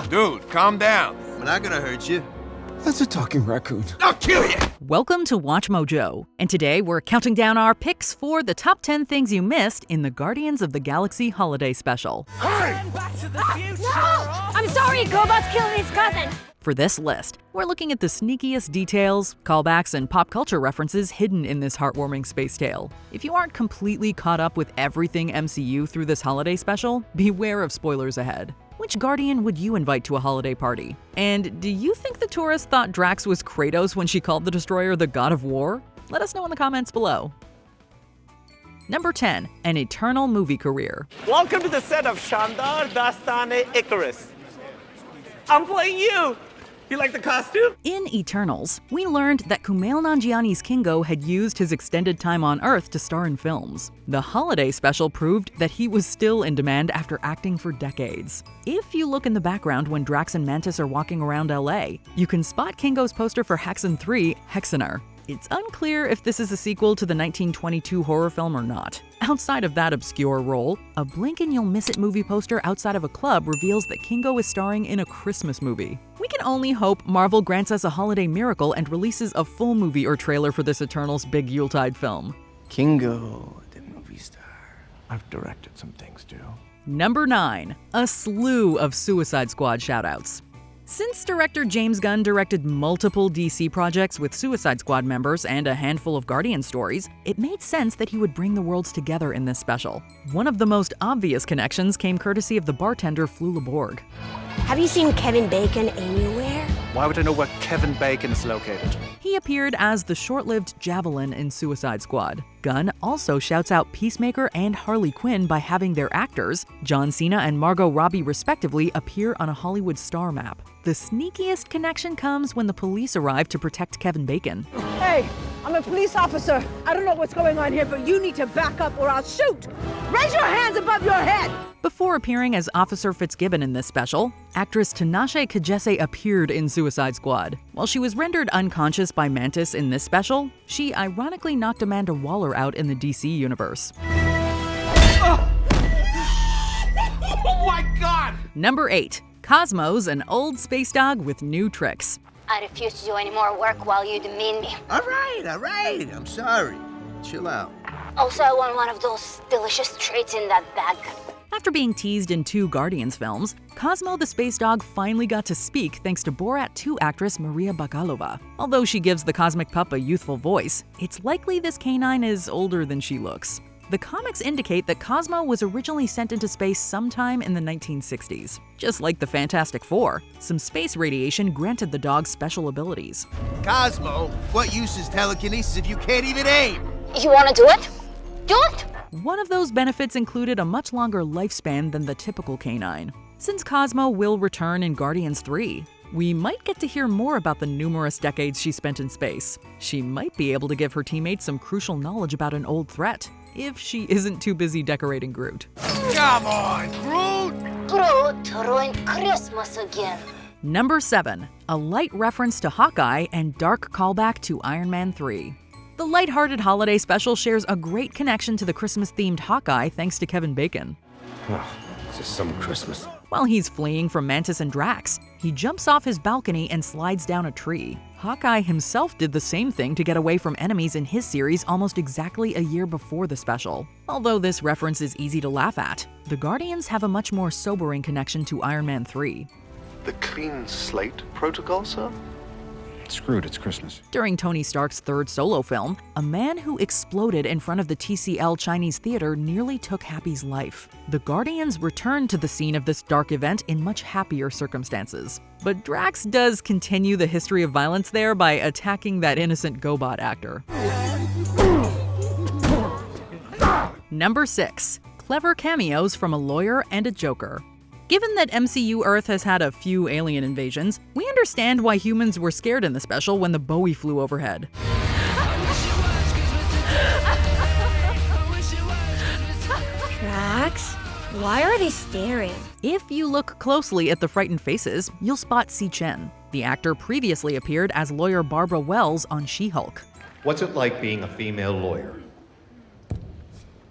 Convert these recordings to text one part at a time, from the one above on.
Dude, calm down. We're not gonna hurt you. That's a talking raccoon. I'll kill you! Welcome to WatchMojo, and today we're counting down our picks for the top 10 things you missed in the Guardians of the Galaxy Holiday Special. Hey! No! I'm sorry, Gobots killed his cousin! For this list, we're looking at the sneakiest details, callbacks, and pop culture references hidden in this heartwarming space tale. If you aren't completely caught up with everything MCU through this holiday special, beware of spoilers ahead. Which Guardian would you invite to a holiday party? And do you think the tourist thought Drax was Kratos when she called the destroyer the God of War? Let us know in the comments below. Number 10, an eternal movie career. Welcome to the set of Shandar Dastane Icarus. I'm playing you! You like the costume? In Eternals, we learned that Kumail Nanjiani's Kingo had used his extended time on Earth to star in films. The holiday special proved that he was still in demand after acting for decades. If you look in the background when Drax and Mantis are walking around LA, you can spot Kingo's poster for Hexen 3, Hexener. It's unclear if this is a sequel to the 1922 horror film or not. Outside of that obscure role, a blink and you'll miss it movie poster outside of a club reveals that Kingo is starring in a Christmas movie. We can only hope Marvel grants us a holiday miracle and releases a full movie or trailer for this Eternals big Yuletide film. Kingo, the movie star. I've directed some things too. Number 9, a slew of Suicide Squad shoutouts. Since director James Gunn directed multiple DC projects with Suicide Squad members and a handful of Guardian stories, it made sense that he would bring the worlds together in this special. One of the most obvious connections came courtesy of the bartender Flula Borg. Have you seen Kevin Bacon anywhere? Why would I know where Kevin Bacon is located? He appeared as the short-lived Javelin in Suicide Squad. Gunn also shouts out Peacemaker and Harley Quinn by having their actors, John Cena and Margot Robbie respectively, appear on a Hollywood star map. The sneakiest connection comes when the police arrive to protect Kevin Bacon. Hey, I'm a police officer. I don't know what's going on here, but you need to back up or I'll shoot. Raise your hands above your head. Before appearing as Officer Fitzgibbon in this special, actress Tinashe Kajese appeared in Suicide Squad. While she was rendered unconscious by Mantis in this special, she ironically knocked Amanda Waller out in the DC universe. Oh my God! Number 8, Cosmo's an old space dog with new tricks. I refuse to do any more work while you demean me. All right. I'm sorry. Chill out. Also, I want one of those delicious treats in that bag. After being teased in 2 Guardians films, Cosmo the space dog finally got to speak thanks to Borat 2 actress Maria Bakalova. Although she gives the cosmic pup a youthful voice, it's likely this canine is older than she looks. The comics indicate that Cosmo was originally sent into space sometime in the 1960s. Just like the Fantastic Four, some space radiation granted the dog special abilities. Cosmo, what use is telekinesis if you can't even aim? You want to do it? Do it! One of those benefits included a much longer lifespan than the typical canine. Since Cosmo will return in Guardians 3, we might get to hear more about the numerous decades she spent in space. She might be able to give her teammates some crucial knowledge about an old threat, if she isn't too busy decorating Groot. Come on, Groot! Groot ruined Christmas again. Number 7, a light reference to Hawkeye and dark callback to Iron Man 3. The lighthearted holiday special shares a great connection to the Christmas-themed Hawkeye thanks to Kevin Bacon. It's just some Christmas. While he's fleeing from Mantis and Drax, he jumps off his balcony and slides down a tree. Hawkeye himself did the same thing to get away from enemies in his series almost exactly a year before the special. Although this reference is easy to laugh at, the Guardians have a much more sobering connection to Iron Man 3. The clean slate protocol, sir? Screwed, it's Christmas. During Tony Stark's 3rd solo film, a man who exploded in front of the TCL Chinese theater nearly took Happy's life. The Guardians returned to the scene of this dark event in much happier circumstances. But Drax does continue the history of violence there by attacking that innocent GoBot actor. Number 6, clever cameos from a lawyer and a Joker. Given that MCU Earth has had a few alien invasions, we understand why humans were scared in the special when the Bowie flew overhead. Drax, why are they staring? If you look closely at the frightened faces, you'll spot Si Chen. The actor previously appeared as lawyer Barbara Wells on She-Hulk. What's it like being a female lawyer?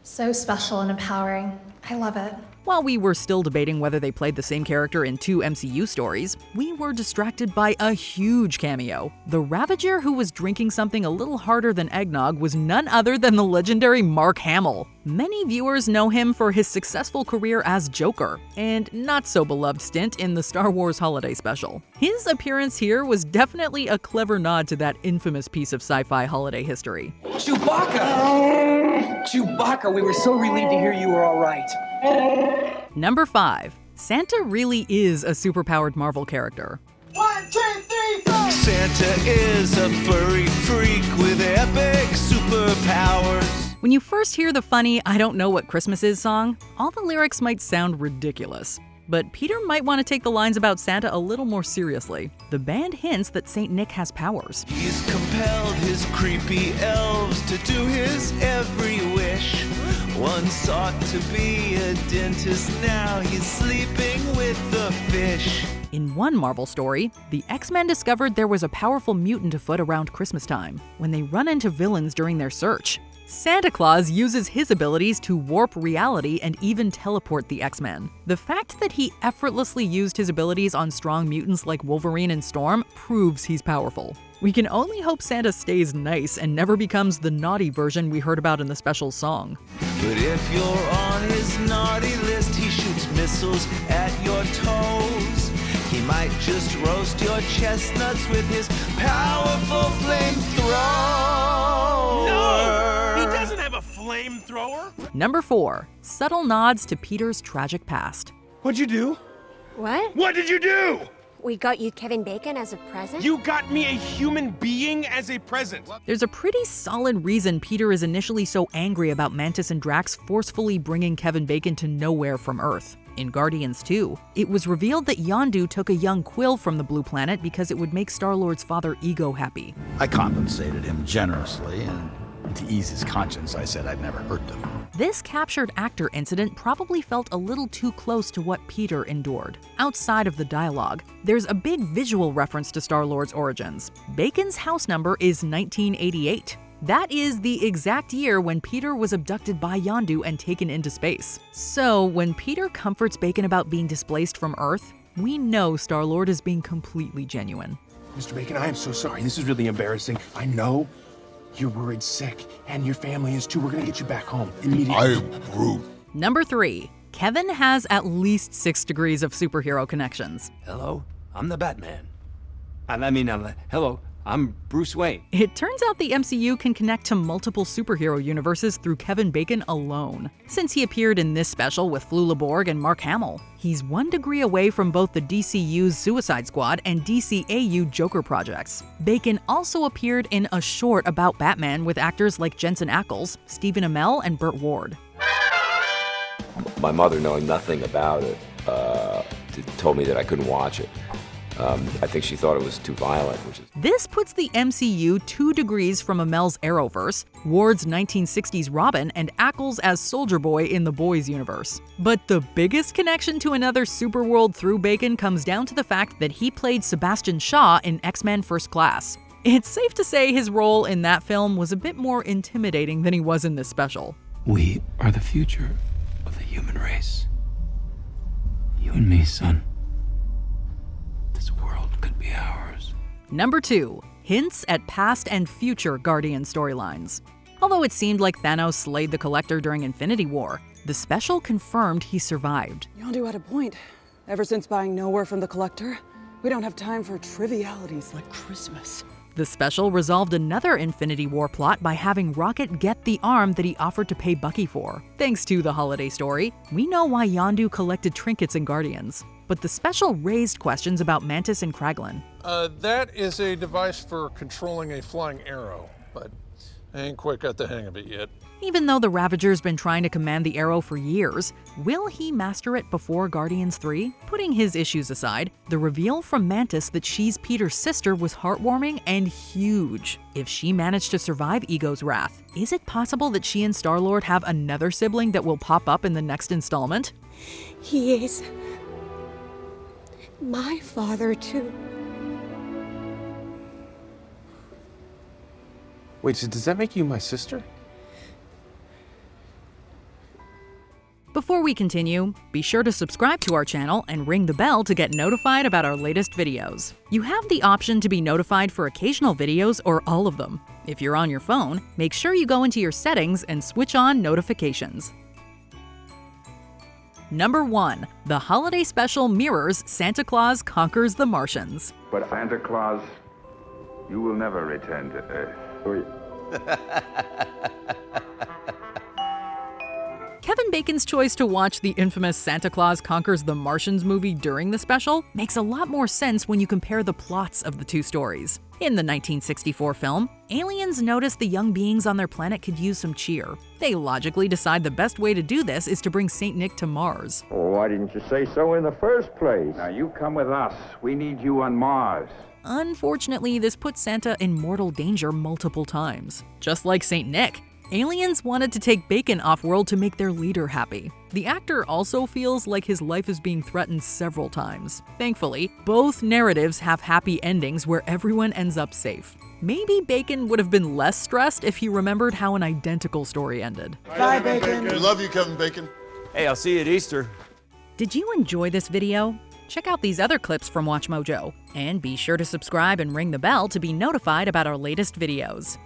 So special and empowering. I love it. While we were still debating whether they played the same character in 2 MCU stories, we were distracted by a huge cameo. The Ravager who was drinking something a little harder than eggnog was none other than the legendary Mark Hamill. Many viewers know him for his successful career as Joker, and not so beloved stint in the Star Wars Holiday Special. His appearance here was definitely a clever nod to that infamous piece of sci-fi holiday history. Chewbacca! Chewbacca, we were so relieved to hear you were all right. Number 5. Santa really is a superpowered Marvel character. 1, 2, 3, 4. Santa is a furry freak with epic superpowers. When you first hear the funny "I Don't Know What Christmas Is" song, all the lyrics might sound ridiculous. But Peter might want to take the lines about Santa a little more seriously. The band hints that Saint Nick has powers. He's compelled his creepy elves to do his every wish. One sought to be a dentist, now he's sleeping with the fish. In one Marvel story, the X-Men discovered there was a powerful mutant afoot around Christmas time, when they run into villains during their search. Santa Claus uses his abilities to warp reality and even teleport the X-Men. The fact that he effortlessly used his abilities on strong mutants like Wolverine and Storm proves he's powerful. We can only hope Santa stays nice and never becomes the naughty version we heard about in the special song. But if you're on his naughty list, he shoots missiles at your toes. He might just roast your chestnuts with his powerful flamethrower. No! He doesn't have a flamethrower. Number 4. Subtle nods to Peter's tragic past. What'd you do? What? What did you do? We got you Kevin Bacon as a present? You got me a human being as a present. There's a pretty solid reason Peter is initially so angry about Mantis and Drax forcefully bringing Kevin Bacon to nowhere from Earth. In Guardians 2, it was revealed that Yondu took a young Quill from the Blue Planet because it would make Star-Lord's father Ego happy. I compensated him generously, and to ease his conscience, I said I'd never hurt them. This captured actor incident probably felt a little too close to what Peter endured. Outside of the dialogue, there's a big visual reference to Star-Lord's origins. Bacon's house number is 1988. That is the exact year when Peter was abducted by Yondu and taken into space. So when Peter comforts Bacon about being displaced from Earth, we know Star-Lord is being completely genuine. Mr. Bacon, I am so sorry. This is really embarrassing. I know you're worried sick, and your family is too. We're gonna get you back home immediately. I am Groot. Number 3. Kevin has at least 6 degrees of superhero connections. Hello, I'm the Batman. Hello, I'm Bruce Wayne. It turns out the MCU can connect to multiple superhero universes through Kevin Bacon alone. Since he appeared in this special with Flula Borg and Mark Hamill, he's 1 degree away from both the DCU's Suicide Squad and DCAU Joker projects. Bacon also appeared in a short about Batman with actors like Jensen Ackles, Stephen Amell, and Burt Ward. My mother, knowing nothing about it, told me that I couldn't watch it. I think she thought it was too violent. This puts the MCU 2 degrees from Amell's Arrowverse, Ward's 1960s Robin, and Ackles as Soldier Boy in the Boys universe. But the biggest connection to another superworld through Bacon comes down to the fact that he played Sebastian Shaw in X-Men First Class. It's safe to say his role in that film was a bit more intimidating than he was in this special. We are the future of the human race. You and me, son. This world could be ours. Number 2. Hints at past and future Guardian storylines. Although it seemed like Thanos slayed the Collector during Infinity War, the special confirmed he survived. Yondu had a point. Ever since buying Nowhere from the Collector, we don't have time for trivialities like Christmas. The special resolved another Infinity War plot by having Rocket get the arm that he offered to pay Bucky for. Thanks to the holiday story, we know why Yondu collected trinkets in Guardians. But the special raised questions about Mantis and Kraglin. That is a device for controlling a flying arrow, but I ain't quite got the hang of it yet. Even though the Ravager's been trying to command the arrow for years, will he master it before Guardians 3? Putting his issues aside, the reveal from Mantis that she's Peter's sister was heartwarming and huge. If she managed to survive Ego's wrath, is it possible that she and Star-Lord have another sibling that will pop up in the next installment? He is my father, too. Wait, so does that make you my sister? Before we continue, be sure to subscribe to our channel and ring the bell to get notified about our latest videos. You have the option to be notified for occasional videos or all of them. If you're on your phone, make sure you go into your settings and switch on notifications. Number 1. The holiday special mirrors Santa Claus Conquers the Martians. But Santa Claus, you will never return to Earth. Kevin Bacon's choice to watch the infamous Santa Claus Conquers the Martians movie during the special makes a lot more sense when you compare the plots of the two stories. In the 1964 film, aliens notice the young beings on their planet could use some cheer. They logically decide the best way to do this is to bring St. Nick to Mars. Oh, why didn't you say so in the first place? Now you come with us. We need you on Mars. Unfortunately, this puts Santa in mortal danger multiple times. Just like St. Nick, aliens wanted to take Bacon off-world to make their leader happy. The actor also feels like his life is being threatened several times. Thankfully, both narratives have happy endings where everyone ends up safe. Maybe Bacon would have been less stressed if he remembered how an identical story ended. Bye, Bacon. We love you, Kevin Bacon. Hey, I'll see you at Easter. Did you enjoy this video? Check out these other clips from WatchMojo, and be sure to subscribe and ring the bell to be notified about our latest videos.